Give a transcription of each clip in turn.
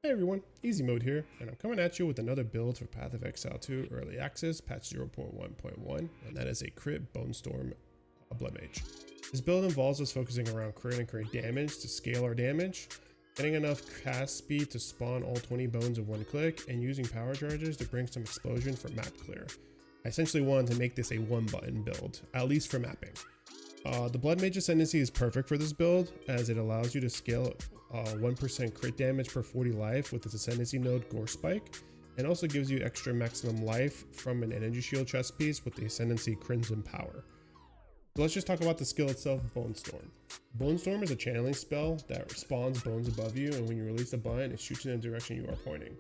Hey everyone, Easy Mode here, and I'm coming at you with another build for Path of Exile 2 Early Access, patch 0.1.1, and that is a crit Bonestorm Bloodmage. This build involves us focusing around crit and crit damage to scale our damage, getting enough cast speed to spawn all 20 bones in one click, and using power charges to bring some explosion for map clear. I essentially wanted to make this a one button build, at least for mapping. The Bloodmage Ascendancy is perfect for this build as it allows you to scale 1% crit damage per 40 life with its Ascendancy node Gore Spike, and also gives you extra maximum life from an energy shield chest piece with the Ascendancy Crimson Power. So let's just talk about the skill itself, Bonestorm. Bonestorm is a channeling spell that spawns bones above you, and when you release a button, it shoots in the direction you are pointing.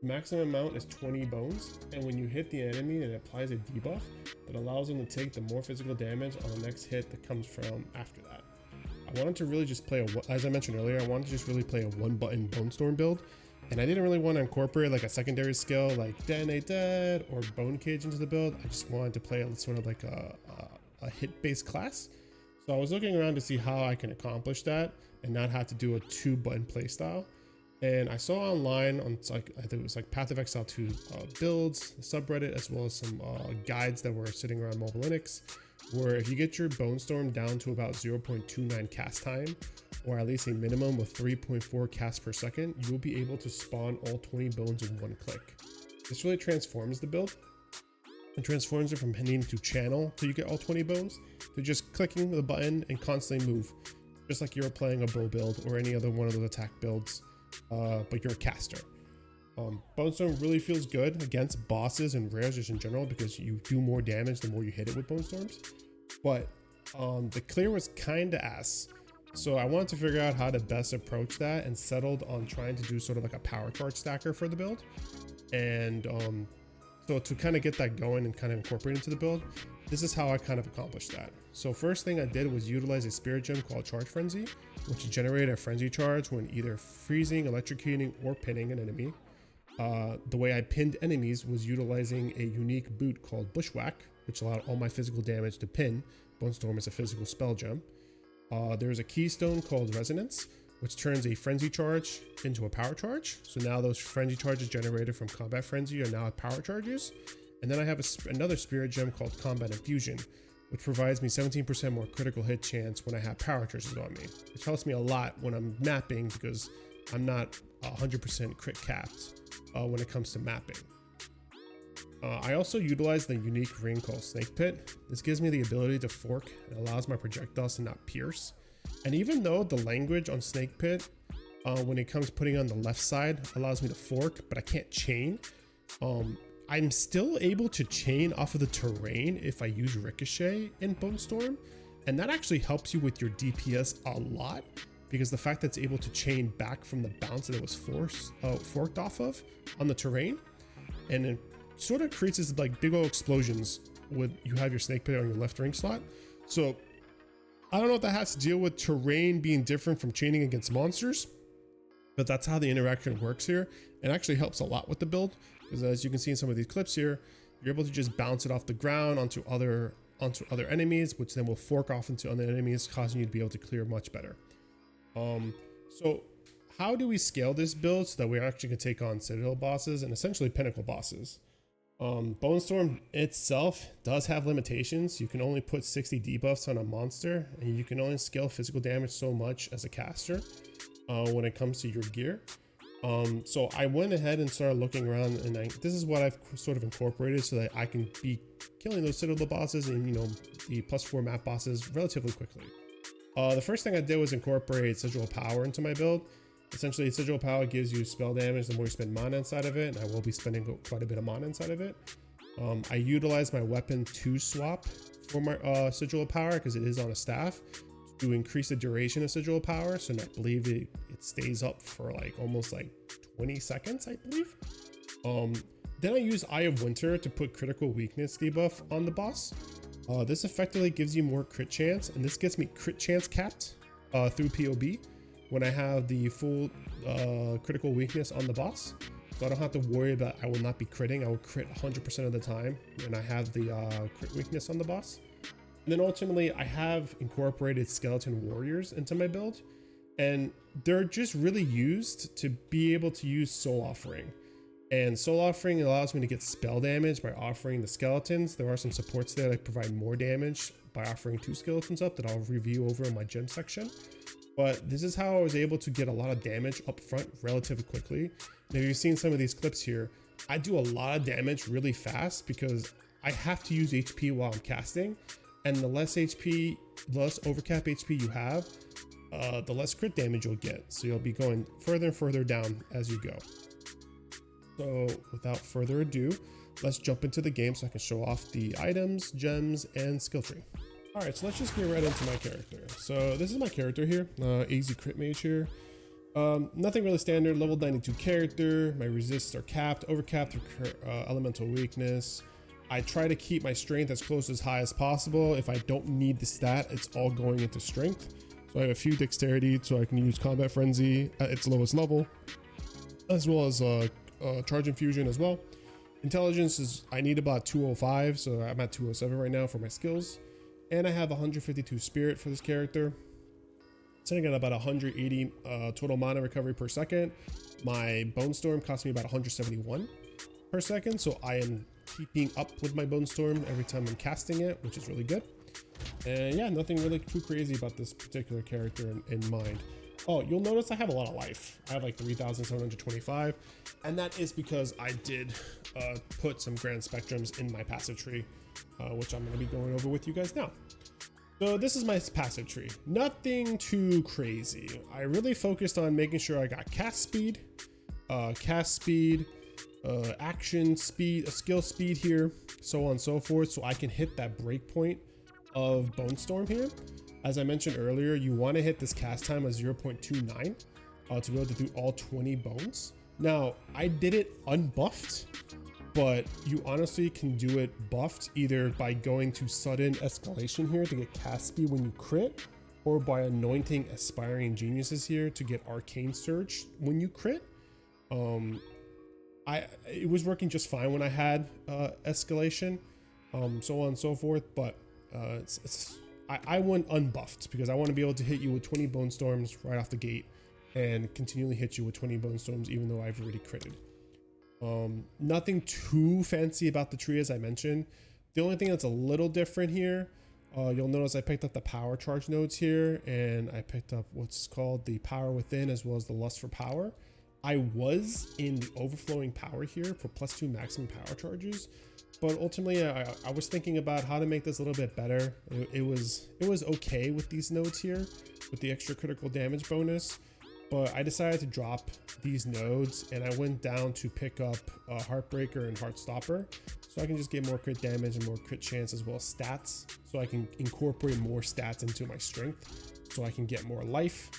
The maximum amount is 20 bones, and when you hit the enemy, it applies a debuff that allows them to take the more physical damage on the next hit that comes from after that. I wanted to really just play as I mentioned earlier, I wanted to just really play a one button Bonestorm build, and I didn't really want to incorporate like a secondary skill like Detonate Dead or Bone Cage into the build. I just wanted to play sort of like a hit based class. So I was looking around to see how I can accomplish that and not have to do a 2-button playstyle. And I saw online on I think it was like Path of Exile 2 builds, the subreddit, as well as some guides that were sitting around Mobile Linux, where if you get your Bonestorm down to about 0.29 cast time, or at least a minimum of 3.4 casts per second, you will be able to spawn all 20 bones in one click. This really transforms the build. It transforms it from needing to channel till you get all 20 bones to just clicking the button and constantly move, just like you're playing a bow build or any other one of those attack builds. But you're a caster. Bonestorm really feels good against bosses and rares just in general because you do more damage the more you hit it with Bonestorms. But the clear was kinda ass. So I wanted to figure out how to best approach that and settled on trying to do sort of like a power charge stacker for the build. And so to kind of get that going and kind of incorporate into the build, this is how I kind of accomplished that. So first thing I did was utilize a spirit gem called Charge Frenzy, which generated a frenzy charge when either freezing, electrocuting, or pinning an enemy. The way I pinned enemies was utilizing a unique boot called Bushwhack, which allowed all my physical damage to pin. Bonestorm is a physical spell gem. There's a keystone called Resonance, which turns a frenzy charge into a power charge. So now those frenzy charges generated from combat frenzy are now power charges. And then I have another spirit gem called Combat Infusion, which provides me 17% more critical hit chance when I have power charges on me, which helps me a lot when I'm mapping because I'm not 100% crit capped when it comes to mapping. I also utilize the unique ring called Snakepit. This gives me the ability to fork and allows my projectiles to not pierce. And even though the language on Snakepit, when it comes putting on the left side, allows me to fork, but I can't chain, I'm still able to chain off of the terrain if I use Ricochet in Bonestorm, and that actually helps you with your DPS a lot because the fact that it's able to chain back from the bounce that it was forked off of on the terrain, and it sort of creates this like big old explosions when you have your Snakepit on your left ring slot. So I don't know if that has to deal with terrain being different from chaining against monsters, but that's how the interaction works here. It actually helps a lot with the build because as you can see in some of these clips here, you're able to just bounce it off the ground onto other enemies, which then will fork off into other enemies, causing you to be able to clear much better. So how do we scale this build so that we actually can take on Citadel bosses and essentially Pinnacle bosses? Bonestorm itself does have limitations. You can only put 60 debuffs on a monster, and you can only scale physical damage so much as a caster when it comes to your gear. So I went ahead and started looking around, and this is what I've sort of incorporated so that I can be killing those Citadel bosses and the +4 map bosses relatively quickly. The first thing I did was incorporate Sigil Power into my build. Essentially, Sigil Power gives you spell damage the more you spend mana inside of it, and I will be spending quite a bit of mana inside of it. I utilized my weapon 2 swap for my Sigil Power because it is on a staff to increase the duration of Sigil Power, so I believe it stays up for like almost like 20 seconds, I believe. Then I use Eye of Winter to put critical weakness debuff on the boss. This effectively gives you more crit chance, and this gets me crit chance capped through POB when I have the full critical weakness on the boss. So I don't have to worry about I will not be critting. I will crit 100% of the time when I have the crit weakness on the boss. And then ultimately I have incorporated skeleton warriors into my build, and they're just really used to be able to use Soul Offering. And Soul Offering allows me to get spell damage by offering the skeletons. There are some supports there that provide more damage by offering 2 skeletons up that I'll review over in my gem section. But this is how I was able to get a lot of damage up front relatively quickly. And if you've seen some of these clips here, I do a lot of damage really fast because I have to use HP while I'm casting. And the less HP, the less overcap HP you have, the less crit damage you'll get. So you'll be going further and further down as you go. So without further ado, let's jump into the game so I can show off the items, gems, and skill tree. All right, so let's just get right into my character. So this is my character here, AZ Crit Mage here. Nothing really standard, level 92 character. My resists are capped, overcapped for elemental weakness. I try to keep my strength as close as high as possible. If I don't need the stat, it's all going into strength. So I have a few dexterity so I can use Combat Frenzy at its lowest level, as well as Charge Infusion as well. Intelligence is, I need about 205, so I'm at 207 right now for my skills. And I have 152 spirit for this character. Sitting at about 180 total mana recovery per second. My Bonestorm cost me about 171 per second, so I am keeping up with my Bonestorm every time I'm casting it, which is really good. And yeah, nothing really too crazy about this particular character in mind. Oh, you'll notice I have a lot of life. I have like 3,725, and that is because I did put some grand spectrums in my passive tree, which I'm going to be going over with you guys now. So this is my passive tree. Nothing too crazy. I really focused on making sure I got cast speed, action speed, skill speed here, so on and so forth, so I can hit that breakpoint of Bonestorm here. As I mentioned earlier, you want to hit this cast time of 0.29 to be able to do all 20 bones. Now, I did it unbuffed, but you honestly can do it buffed either by going to sudden escalation here to get cast speed when you crit, or by anointing Aspiring Geniuses here to get Arcane Surge when you crit. It was working just fine when I had escalation, so on and so forth, but I went unbuffed because I want to be able to hit you with 20 Bone Storms right off the gate and continually hit you with 20 Bone Storms even though I've already critted. Nothing too fancy about the tree, as I mentioned. The only thing that's a little different here, you'll notice I picked up the power charge nodes here, and I picked up what's called the Power Within as well as the Lust for Power. I was in the Overflowing Power here for +2 maximum power charges, but ultimately I was thinking about how to make this a little bit better. It was okay with these nodes here with the extra critical damage bonus, but I decided to drop these nodes and I went down to pick up Heartbreaker and Heartstopper so I can just get more crit damage and more crit chance as well as stats, so I can incorporate more stats into my strength so I can get more life.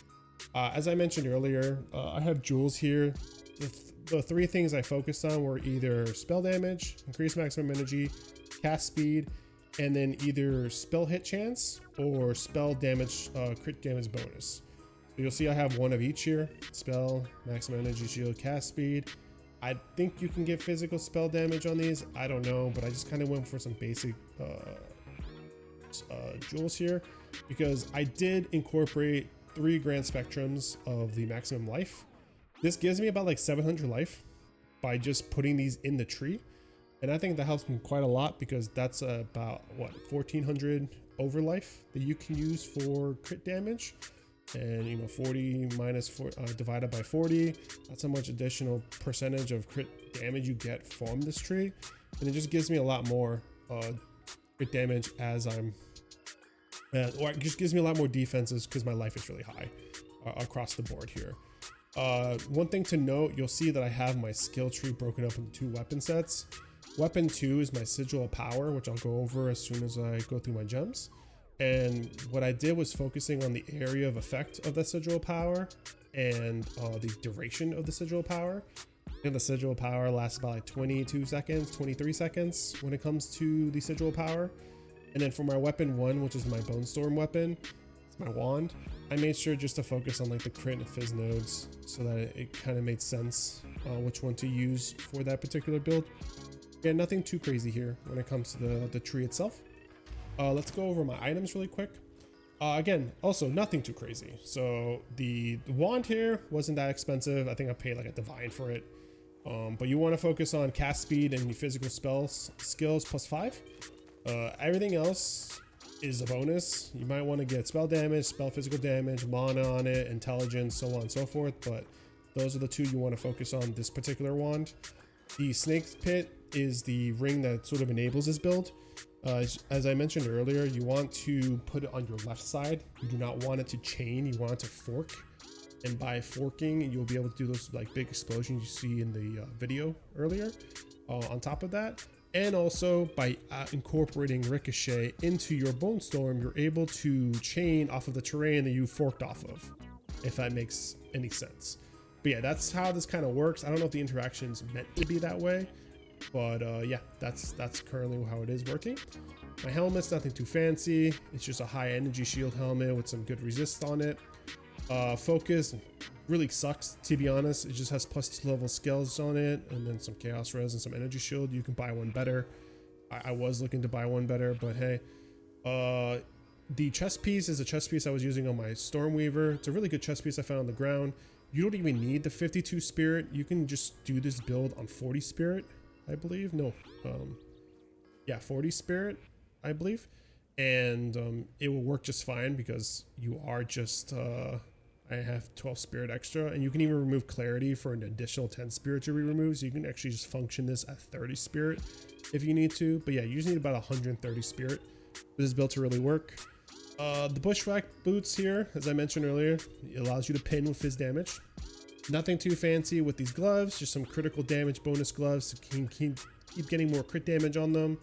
As I mentioned earlier, I have jewels here. The 3 things I focused on were either spell damage, increased maximum energy, cast speed, and then either spell hit chance or spell damage, crit damage bonus. So you'll see I have one of each here: spell, maximum energy, shield, cast speed. I think you can get physical spell damage on these. I don't know, but I just kind of went for some basic jewels here because I did incorporate 3 grand spectrums of the maximum life. This gives me about like 700 life by just putting these in the tree, and I think that helps me quite a lot because that's about what, 1400 over life that you can use for crit damage. And you know, 40 minus 4 divided by 40, that's how much additional percentage of crit damage you get from this tree, and it just gives me a lot more crit damage as I'm or it just gives me a lot more defenses because my life is really high across the board here. One thing to note, you'll see that I have my skill tree broken up into 2 weapon sets. Weapon 2 is my Sigil of Power, which I'll go over as soon as I go through my gems. And what I did was focusing on the area of effect of the Sigil of Power and the duration of the Sigil of Power. And the Sigil of Power lasts about like 22 seconds, 23 seconds when it comes to the Sigil of Power. And then for my weapon 1, which is my Bonestorm weapon, it's my wand, I made sure just to focus on like the crit and fizz nodes so that it kind of made sense which one to use for that particular build. Yeah, nothing too crazy here when it comes to the tree itself. Let's go over my items really quick. Again, also nothing too crazy. So the wand here wasn't that expensive. I think I paid like a divine for it. But you want to focus on cast speed and your physical skills +5. Everything else is a bonus. You might want to get spell damage, spell physical damage, mana on it, intelligence, so on and so forth. But those are the two you want to focus on this particular wand. The Snakepit is the ring that sort of enables this build. As I mentioned earlier, you want to put it on your left side. You do not want it to chain, you want it to fork. And by forking, you'll be able to do those like big explosions you see in the video earlier. On top of that, and also by incorporating Ricochet into your Bonestorm, you're able to chain off of the terrain that you forked off of, if that makes any sense. But yeah, that's how this kind of works. I don't know if the interaction's meant to be that way, but yeah, that's currently how it is working. My helmet's nothing too fancy. It's just a high energy shield helmet with some good resist on it. Focus really sucks, to be honest. It just has +2 level skills on it, and then some chaos res and some energy shield. You can buy one better. I was looking to buy one better, but hey. The chest piece is a chest piece I was using on my Stormweaver. It's a really good chest piece I found on the ground. You don't even need the 52 spirit. You can just do this build on 40 spirit, I believe. No, yeah, 40 spirit, I believe. And it will work just fine because you are just, I have 12 spirit extra, and you can even remove clarity for an additional 10 spirit to be removed. So you can actually just function this at 30 spirit if you need to. But yeah, you just need about 130 spirit for this build to really work. The bushwhack boots here, as I mentioned earlier, it allows you to pin with fizz damage. Nothing too fancy with these gloves, just some critical damage bonus gloves to keep getting more crit damage on them.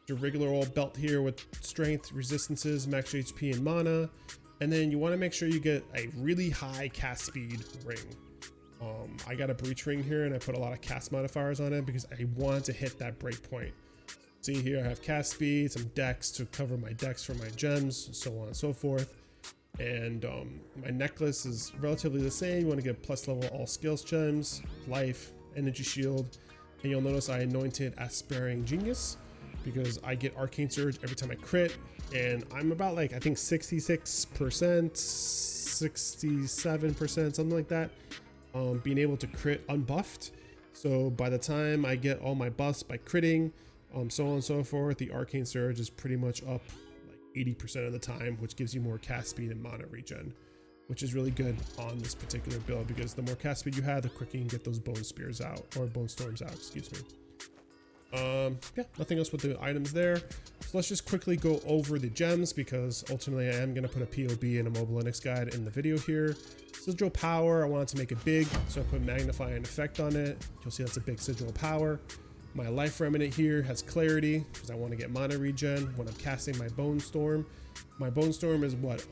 Your regular old belt here with strength, resistances, max HP, and mana. And then you want to make sure you get a really high cast speed ring. I got a breach ring here, and I put a lot of cast modifiers on it because I want to hit that break point. See here, I have cast speed, some dex to cover my dex for my gems, so on and so forth. And my necklace is relatively the same. You want to get plus level all skills gems, life, energy shield. And you'll notice I anointed Aspiring Genius because I get Arcane Surge every time I crit. And I'm about like, I think 66%, 67%, something like that. Being able to crit unbuffed. So by the time I get all my buffs by critting, so on and so forth, the Arcane Surge is pretty much up like 80% of the time, which gives you more cast speed and mana regen, which is really good on this particular build because the more cast speed you have, the quicker you can get those bone spears out, or bone storms out, excuse me. Yeah, nothing else with the items there. So let's just quickly go over the gems because ultimately I am going to put a POB and a mobile Linux guide in the video here. Sigil power, I wanted to make it big, so I put magnify and effect on it. You'll see that's a big sigil power. My life remnant here has clarity because I want to get mana regen when I'm casting my Bonestorm. My Bonestorm is what,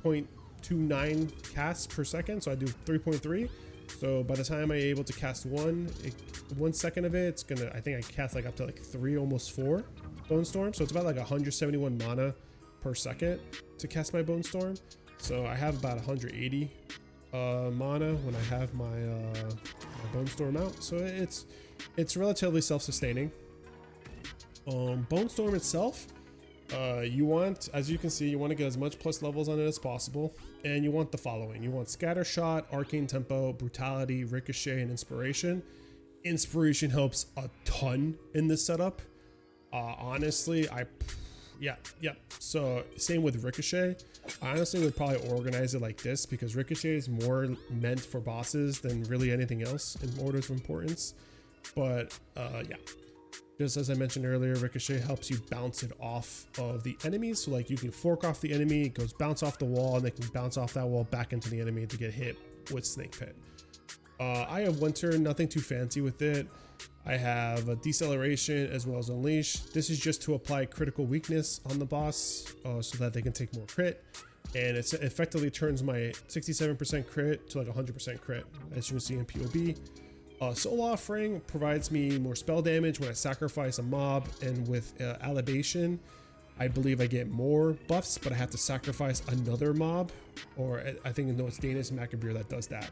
0.29 casts per second, so I do 3.3. So by the time I'm able to cast 1 second of it, it's gonna, I think I cast like up to like 3, almost 4 Bonestorm. So it's about like 171 mana per second to cast my Bonestorm. So I have about 180 mana when I have my Bonestorm out. So it's relatively self-sustaining. Bonestorm itself, you want, as you can see, you want to get as much plus levels on it as possible, and you want the following. You want Scatter Shot, Arcane Tempo, Brutality, Ricochet, and Inspiration. Inspiration helps a ton in this setup. Honestly, yeah. So same with Ricochet. I honestly would probably organize it like this because Ricochet is more meant for bosses than really anything else in orders of importance. But yeah, just as I mentioned earlier, Ricochet helps you bounce it off of the enemies. So like you can fork off the enemy, it goes bounce off the wall, and they can bounce off that wall back into the enemy to get hit with Snakepit. I have Winter, nothing too fancy with it. I have a Deceleration as well as Unleash. This is just to apply critical weakness on the boss so that they can take more crit. And it effectively turns my 67% crit to like 100% crit, as you can see in POB. Soul Offering provides me more spell damage when I sacrifice a mob, and with Alibation, I believe I get more buffs, but I have to sacrifice another mob, or I think no, it's Danish Macabre that does that.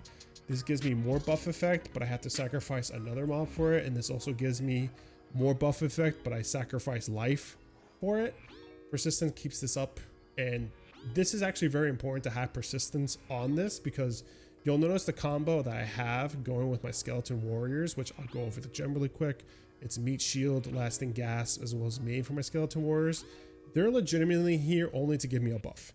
This gives me more buff effect, but I have to sacrifice another mob for it, and this also gives me more buff effect, but I sacrifice life for it. Persistence keeps this up, and this is actually very important to have persistence on this, because you'll notice the combo that I have going with my skeleton warriors, which I'll go over the gem really quick. It's meat shield, lasting gas, as well as made for my skeleton warriors. They're legitimately here only to give me a buff.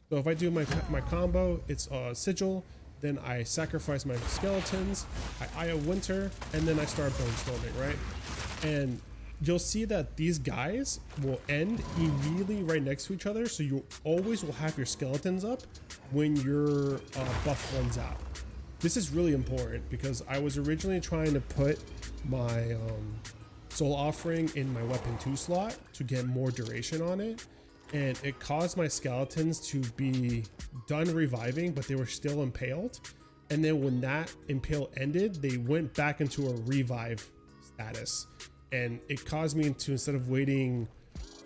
So if I do my combo, it's sigil, then I sacrifice my skeletons, I Aya Winter, and then I start Bonestorming, right? And you'll see that these guys will end immediately right next to each other, so you always will have your skeletons up when your buff runs out. This is really important because I was originally trying to put my soul offering in my weapon 2 slot to get more duration on it, and it caused my skeletons to be done reviving, but they were still impaled. And then when that impale ended, they went back into a revive status, and it caused me to, instead of waiting,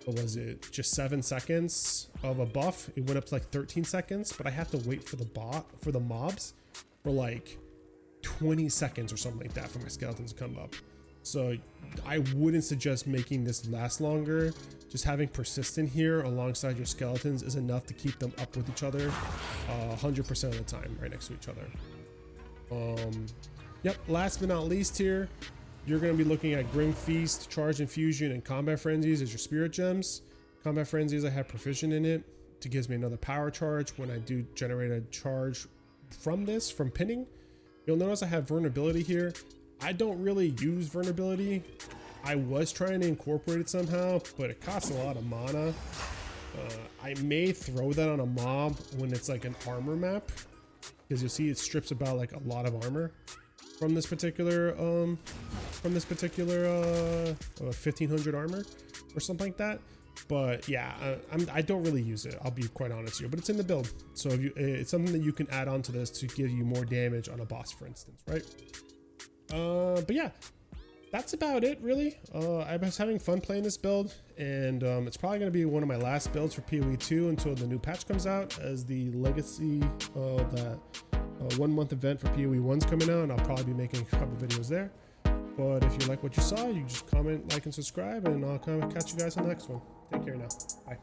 what was it, just 7 seconds of a buff, it went up to like 13 seconds, but I had to wait for the mobs for like 20 seconds or something like that for my skeletons to come up. So I wouldn't suggest making this last longer. Just having persistent here alongside your skeletons is enough to keep them up with each other 100% of the time, right next to each other. Yep, last but not least here, you're going to be looking at Grim Feast, Charge Infusion, and Combat Frenzies as your spirit gems. Combat Frenzies, I have Proficient in it. It gives me another power charge when I do generate a charge from pinning. You'll notice I have Vulnerability here. I don't really use Vulnerability. I was trying to incorporate it somehow, but it costs a lot of mana. I may throw that on a mob when it's like an armor map, because you'll see it strips about like a lot of armor from this particular 1500 armor or something like that. But yeah, I don't really use it, I'll be quite honest here, but it's in the build, so if you, it's something that you can add on to this to give you more damage on a boss, for instance, right? But yeah, that's about it really. I was having fun playing this build, and it's probably going to be one of my last builds for PoE 2 until the new patch comes out, as the legacy of that 1 month event for PoE 1's coming out, and I'll probably be making a couple videos there. But if you like what you saw, you just comment, like, and subscribe, and I'll kind of catch you guys in the next one. Take care now. Bye.